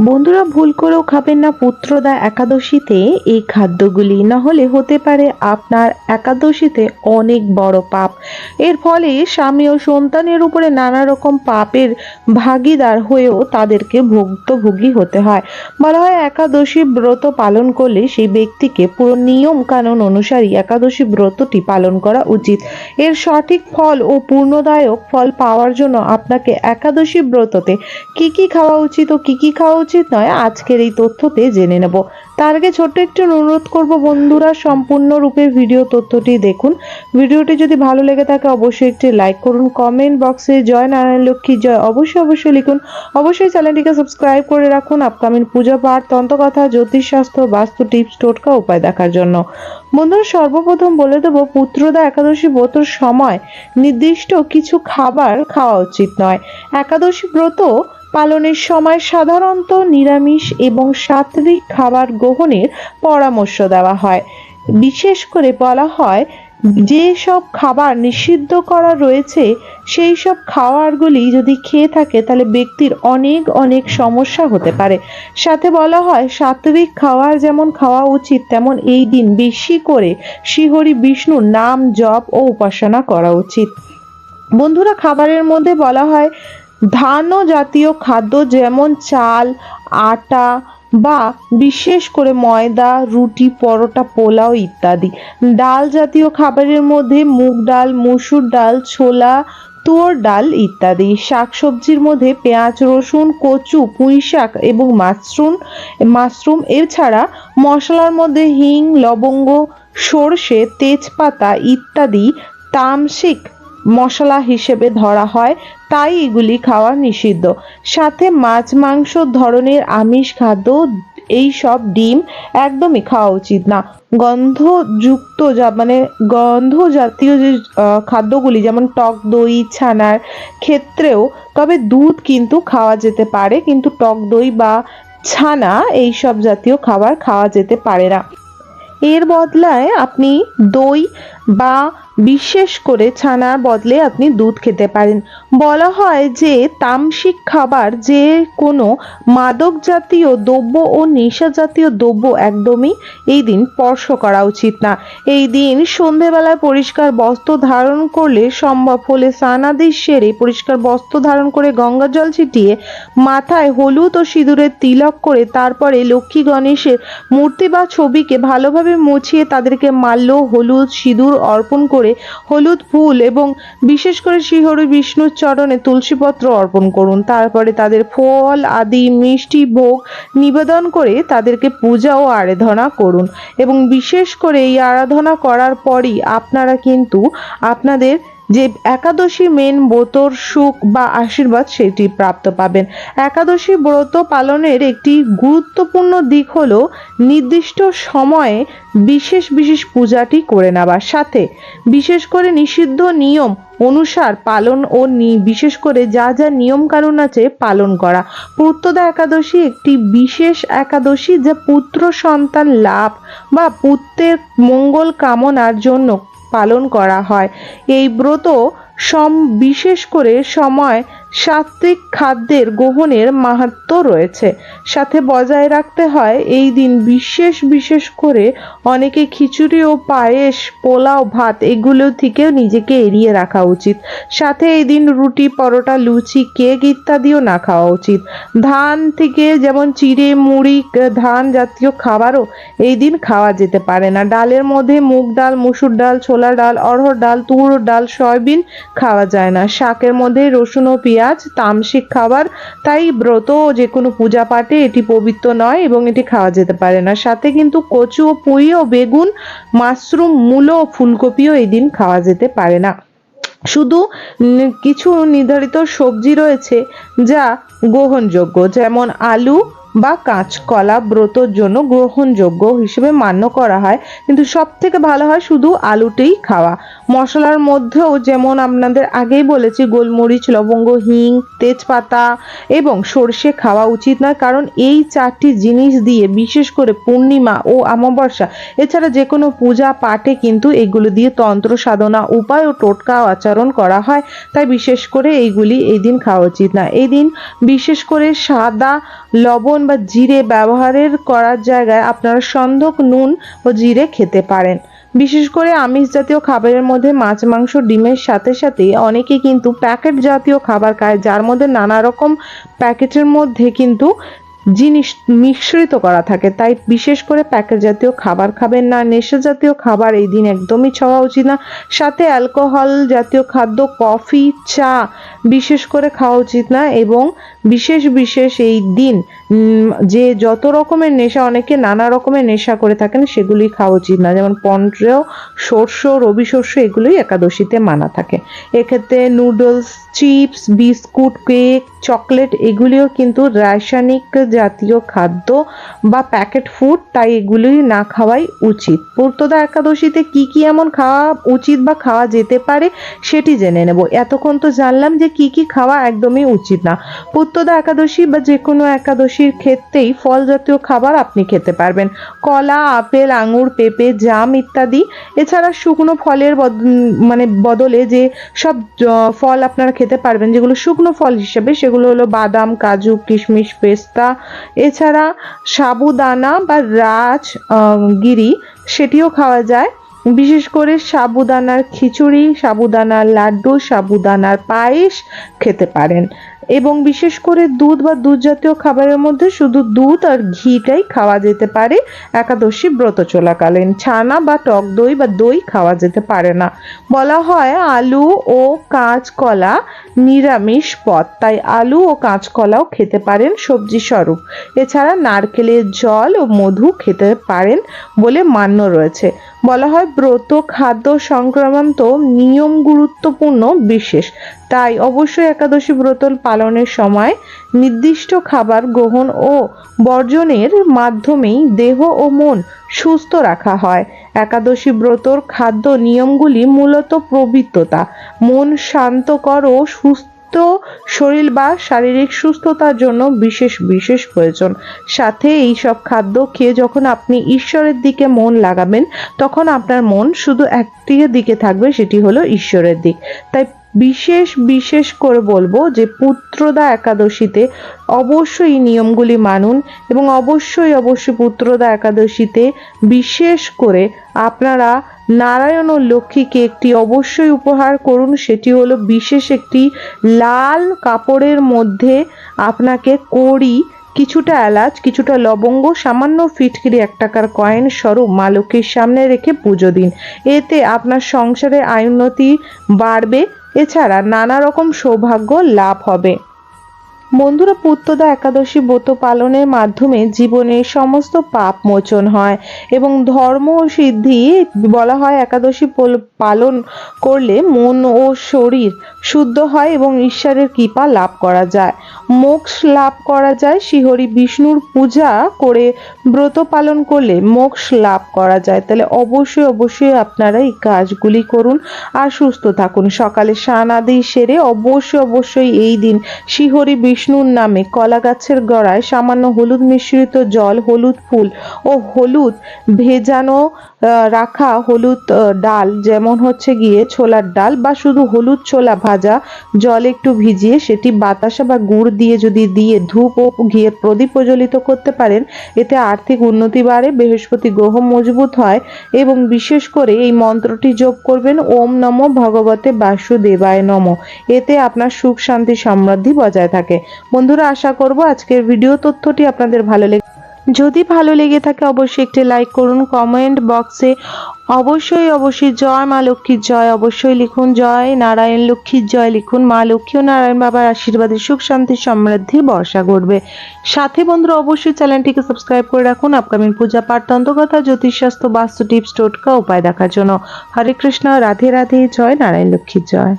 বন্ধুরা ভুল করেও খাবেন না পুত্রদা একাদশীতে এই খাদ্যগুলি, না হলে হতে পারে আপনার একাদশীতে অনেক বড় পাপ। এর ফলে স্বামী ও সন্তানের উপরে নানা রকম পাপের ভাগীদার হয়েও তাদেরকে ভুক্তভোগী হতে হয়। বলা হয় একাদশী ব্রত পালন করলে সেই ব্যক্তিকে পুরো নিয়ম কানুন অনুসারী একাদশী ব্রতটি পালন করা উচিত। এর সঠিক ফল ও পূর্ণদায়ক ফল পাওয়ার জন্য আপনাকে একাদশী ব্রততে কি কি খাওয়া উচিত ও কি কি খাওয়া উচিত নয় আজকের এই তথ্যতে জেনে নেব। তার আগে ছোট্ট একটু অনুরোধ করব বন্ধুরা, সম্পূর্ণরূপে ভিডিও তথ্যটি দেখুন। ভিডিওটি যদি ভালো লেগে থাকে অবশ্যই একটি লাইক করুন, কমেন্ট বক্সে জয় নারায়ণ লক্ষ্মী জয় অবশ্যই লিখুন। অবশ্যই চ্যানেলটিকে সাবস্ক্রাইব করে রাখুন আপকামিং পূজা পাঠ, তন্ত্রকথা, জ্যোতিষশাস্ত্র, বাস্তু টিপস, টোটকা উপায় দেখার জন্য। বন্ধুরা সর্বপ্রথম বলে দেব, পুত্রদা একাদশী ব্রতর সময় নির্দিষ্ট কিছু খাবার খাওয়া উচিত নয়। একাদশী ব্রত পালনের সময় সাধারণত নিরামিষ এবং সাত্ত্বিক খাবার গ্রহণের পরামর্শ দেওয়া হয়। বিশেষ করে বলা হয় যে সব খাবার নিষিদ্ধ করা রয়েছে সেই সব খাবারগুলি যদি খেয়ে থাকে তাহলে ব্যক্তির অনেক অনেক সমস্যা হতে পারে। সাথে বলা হয় সাত্ত্বিক খাবার যেমন খাওয়া উচিত তেমন এই দিন বেশি করে শ্রীহরি বিষ্ণুর নাম জপ ও উপাসনা করা উচিত। বন্ধুরা খাবারের মধ্যে বলা হয় ধান জাতীয় খাদ্য যেমন চাল, আটা বা বিশেষ করে ময়দা, রুটি, পরোটা, পোলাও ইত্যাদি। ডাল জাতীয় খাবারের মধ্যে মুগ ডাল, মসুর ডাল, ছোলা, তুয়োর ডাল ইত্যাদি। শাকসবজির মধ্যে পেঁয়াজ, রসুন, কচু, পুঁইশাক এবং মাশরুম। এছাড়া মশলার মধ্যে হিং, লবঙ্গ, সর্ষে, তেজপাতা ইত্যাদি তামসিক মশলা হিসেবে ধরা হয়, তাই এগুলি খাওয়া নিষিদ্ধ। সাথে মাছ মাংস ধরনের আমিষ খাদ্য, এই সব ডিম একদমই খাওয়া উচিত না। গন্ধ জাতীয় যে খাদ্যগুলি যেমন টক দই, ছানার ক্ষেত্রেও তবে দুধ কিন্তু খাওয়া যেতে পারে, কিন্তু টক দই বা ছানা এই সব জাতীয় খাবার খাওয়া যেতে পারে না। এর বদলায় আপনি দই বা বিশেষ করে ছানার বদলে আপনি দুধ খেতে পারেন। বলা হয় যে তামসিক খাবার যে কোনো মাদক জাতীয় দ্রব্য ও নেশা জাতীয় দ্রব্য একদমই এই দিন স্পর্শ করা উচিত না। এই দিন সন্ধেবেলায় পরিষ্কার বস্ত্র ধারণ করলে সম্ভব হলে স্নানাদি সেরে পরিষ্কার বস্ত্র ধারণ করে গঙ্গা জল ছিটিয়ে মাথায় হলুদ ও সিঁদুরের তিলক করে তারপরে লক্ষ্মী গণেশের মূর্তি বা ছবিকে ভালোভাবে মুছিয়ে তাদেরকে মাল্য, হলুদ, সিঁদুর অর্পণ করে হলুদ ফুল এবং বিশেষ করে শ্রীহরি বিষ্ণুর চরণে তুলসীপত্র অর্পণ করুন। তারপরে তাদের ফল আদি মিষ্টি ভোগ নিবেদন করে তাদেরকে পূজা ও আরাধনা করুন এবং বিশেষ করে এই আরাধনা করার পরই আপনারা কিন্তু আপনাদের যে একাদশী মেন ব্রতর সুখ বা আশীর্বাদ সেটি প্রাপ্ত পাবেন। একাদশী ব্রত পালনের একটি গুরুত্বপূর্ণ দিক হলো নির্দিষ্ট সময়ে বিশেষ পূজাটি করে নেওয়ার সাথে বিশেষ করে নিষিদ্ধ নিয়ম অনুসার পালন ও বিশেষ করে যা যা নিয়ম কানুন আছে পালন করা। পুত্রদা একাদশী একটি বিশেষ একাদশী যা পুত্র সন্তান লাভ বা পুত্রের মঙ্গল কামনার জন্য পালন করা হয়। এই ব্রত বিশেষ করে সময় সাত্ত্বিক খাদ্যের গ্রহণের মাহাত্ম্য রয়েছে। সাথে বজায় রাখতে হয় এই দিন বিশেষ করে অনেকে খিচুড়ি ও পায়েস, পোলাও, ভাত এগুলো থেকে নিজেকে এড়িয়ে রাখা উচিত। সাথে এই দিন রুটি, পরোটা, লুচি, কেক ইত্যাদিও না খাওয়া উচিত। ধান থেকে যেমন চিড়ে, মুড়ি, ধান জাতীয় খাবারও এই দিন খাওয়া যেতে পারে না। ডালের মধ্যে মুগ ডাল, মসুর ডাল, ছোলা ডাল, অড়হর ডাল, তুর ডাল, সয়াবিন খাওয়া যায় না। শাকের মধ্যে রসুন ও পেঁয়াজ তামসিক খাবার, তাই ব্রত ও যে কোনো পূজা পাঠে এটি পবিত্র নয় এবং এটি খাওয়া যেতে পারে না। সাথে কিন্তু কচু ও পুঁই ও বেগুন, মাশরুম, মূলো ও ফুলকপিও এই দিন খাওয়া যেতে পারে না। শুধু কিছু নির্ধারিত সবজি রয়েছে যা গ্রহণযোগ্য, যেমন আলু বা কাঁচকলা ব্রতর জন্য গ্রহণযোগ্য হিসেবে মান্য করা হয়, কিন্তু সব থেকে ভালো হয় শুধু আলুটাই খাওয়া। মশলার মধ্যেও যেমন আপনাদের আগেই বলেছি গোলমরিচ, লবঙ্গ, হিং, তেজপাতা এবং সর্ষে খাওয়া উচিত নয়, কারণ এই চারটি জিনিস দিয়ে বিশেষ করে পূর্ণিমা ও অমাবস্যা এছাড়া যে কোনো পূজা পাঠে কিন্তু এগুলো দিয়ে তন্ত্র সাধনা উপায় ও টোটকা আচরণ করা হয়, তাই বিশেষ করে এইগুলি এই দিন খাওয়া উচিত না। এই দিন বিশেষ করে সাদা লবণ লবণ বা জিরে ব্যবহারের করার জায়গায় আপনারা সন্ধক নুন ও জিরে খেতে পারেন। বিশেষ করে আমিষ জাতীয় খাবারের মধ্যে মাছ মাংস ডিমের সাথে সাথে অনেকে কিন্তু প্যাকেট জাতীয় খাবার খায়, যার মধ্যে নানা রকম প্যাকেটের মধ্যে কিন্তু জিনিস মিশ্রিত করা থাকে। তাই বিশেষ করে প্যাকেট জাতীয় খাবার খাবেন না, নেশা জাতীয় খাবার এই দিন একদমই খাওয়া উচিত না। সাথে অ্যালকোহল জাতীয় খাদ্য, কফি, চা বিশেষ করে খাওয়া উচিত না। এবং বিশেষ এই দিন যে যত রকমের নেশা, অনেকে নানা রকমের নেশা করে থাকেন, সেগুলি খাওয়া উচিত না। যেমন পন্ড্রেও, শস্য, রবি শস্য এগুলোই একাদশীতে মানা থাকে। এক্ষেত্রে noodles, chips, biscuit, cake, chocolate এগুলিও কিন্তু রাসায়নিক জাতীয় খাদ্য বা প্যাকেট ফুড, তাই এগুলি না খাওয়াই উচিত। পুত্রদা একাদশীতে কি কি এমন খাওয়া উচিত বা খাওয়া যেতে পারে সেটি জেনে নেব। এতক্ষণ তো জানলাম যে কি কি খাওয়া একদমই উচিত না। পুত্রদা একাদশী বা যে কোনো একাদশীর ক্ষেত্রেই ফল জাতীয় খাবার আপনি খেতে পারবেন, কলা, আপেল, আঙুর, পেঁপে, জাম ইত্যাদি। এছাড়া শুকনো ফলের বদলে যে সব ফল আপনারা খেতে পারবেন, যেগুলো শুকনো ফল হিসেবে, সেগুলো হলো বাদাম, কাজু, কিশমিশ, পেস্তা। এছাড়া সাবুদানা বা রাজগিরি সেটিও খাওয়া যায়। বিশেষ করে সাবুদানার খিচুড়ি, সাবুদানার লাড্ডু, সাবুদানার পায়েস খেতে পারেন। এবং বিশেষ করে দুধ বা দুধ জাতীয় খাবারের মধ্যে শুধু দুধ আর ঘিটাই খাওয়া যেতে পারে একাদশী ব্রত চলাকালীন। ছানা বা টক দই বা দই খাওয়া যেতে পারে না। বলা হয় আলু ও কাঁচকলা নিরামিষ পদ, তাই আলু ও কাঁচকলাও খেতে পারেন সবজি স্বরূপ। এছাড়া নারকেলের জল ও মধু খেতে পারেন বলে মান্য রয়েছে। বলা হয় ব্রত খাদ্য সংক্রান্ত নিয়ম গুরুত্বপূর্ণ বিশেষ, তাই অবশ্যই একাদশী ব্রত পালনের সময় নির্দিষ্ট খাবার গ্রহণ ও বর্জনের মাধ্যমেই দেহ ও মন সুস্থ রাখা হয়। একাদশী ব্রতর খাদ্য নিয়মগুলি মূলত পবিত্রতা, মন শান্তকর ও সুস্থ শরীর বা শারীরিক সুস্থতার জন্য বিশেষ প্রয়োজন। সাথে এই সব খাদ্য খেয়ে যখন আপনি ঈশ্বরের দিকে মন লাগাবেন, তখন আপনার মন শুধু একটি দিকে থাকবে, সেটি হলো ঈশ্বরের দিক। তাই বিশেষ করে বলবো যে পুত্রদা একাদশীতে অবশ্যই নিয়মগুলি মানুন এবং অবশ্যই পুত্রদা একাদশীতে বিশেষ করে আপনারা নারায়ণ ও লক্ষ্মীকে একটি অবশ্যই উপহার করুন। সেটি হলো বিশেষ একটি লাল কাপড়ের মধ্যে আপনাকে কড়ি, কিছুটা এলাচ, কিছুটা লবঙ্গ, সামান্য ফিটকিরি 1 টাকার কয়েন স্বরূপ মা লক্ষ্মীর সামনে রেখে পুজো দিন। এতে আপনার সংসারে আয়োন্নতি বাড়বে, এছাড়া নানা রকম সৌভাগ্য লাভ হবে। বন্ধুরা, পুত্রদা একাদশী ব্রত পালনের মাধ্যমে জীবনের সমস্ত পাপ মোচন হয় এবং ধর্ম সিদ্ধি। বলা হয় একাদশী পালন করলে মন ও শরীর শুদ্ধ হয় এবং ঈশ্বরের কৃপা লাভ করা যায়, মোক্ষ লাভ করা যায়। শ্রীহরি বিষ্ণুর পূজা করে ব্রত পালন করলে মোক্ষ লাভ করা যায়। তাহলে অবশ্যই আপনারা এই কাজগুলি করুন আর সুস্থ থাকুন। সকালে স্নান আদি সেরে অবশ্যই এই দিন শ্রীহরি বিষ্ণুর নামে কলা গাছের গোড়ায় সামান্য হলুদ মিশ্রিত জল, হলুদ ফুল ও হলুদ ভেজানো রাখা হলুদ ডাল, যেমন হচ্ছে গিয়ে ছোলার ডাল বা শুধু হলুদ ছোলা ভাজা জল একটু ভিজিয়ে সেটি বাতাসা বা গুড় দিয়ে দিয়ে ধূপ ও ঘিয়ের প্রদীপ প্রজ্বলিত করতে পারেন, এতে আর্থিক উন্নতি বাড়ে, বৃহস্পতি গ্রহ মজবুত হয়। এবং বিশেষ করে এই মন্ত্রটি জপ করবেন, ওম নমো ভগবতে বাসুদেবায় নমঃ। এতে আপনার সুখ শান্তি সমৃদ্ধি বজায় থাকে। বন্ধুরা, আশা করব আজকের ভিডিও তথ্যটি আপনাদের ভালো লেগে, যদি ভালো লেগে থাকে অবশ্যই একটি লাইক করুন। কমেন্ট বক্সে অবশ্যই জয় মা লক্ষ্মীর জয় অবশ্যই লিখুন, জয় নারায়ণ লক্ষ্মীর জয় লিখুন। মা লক্ষ্মী ও নারায়ণ বাবার আশীর্বাদে সুখ শান্তি সমৃদ্ধি বর্ষা ঘটবে। সাথে বন্ধুরা অবশ্যই চ্যানেলটিকে সাবস্ক্রাইব করে রাখুন আপকামিং পূজা পাঠ, তন্ত্রকথা, জ্যোতিষশাস্ত্র, বাস্তু টিপস, টোটকা উপায় দেখার জন্য। হরে কৃষ্ণ, রাধে রাধে, জয় নারায়ণ লক্ষ্মীর জয়।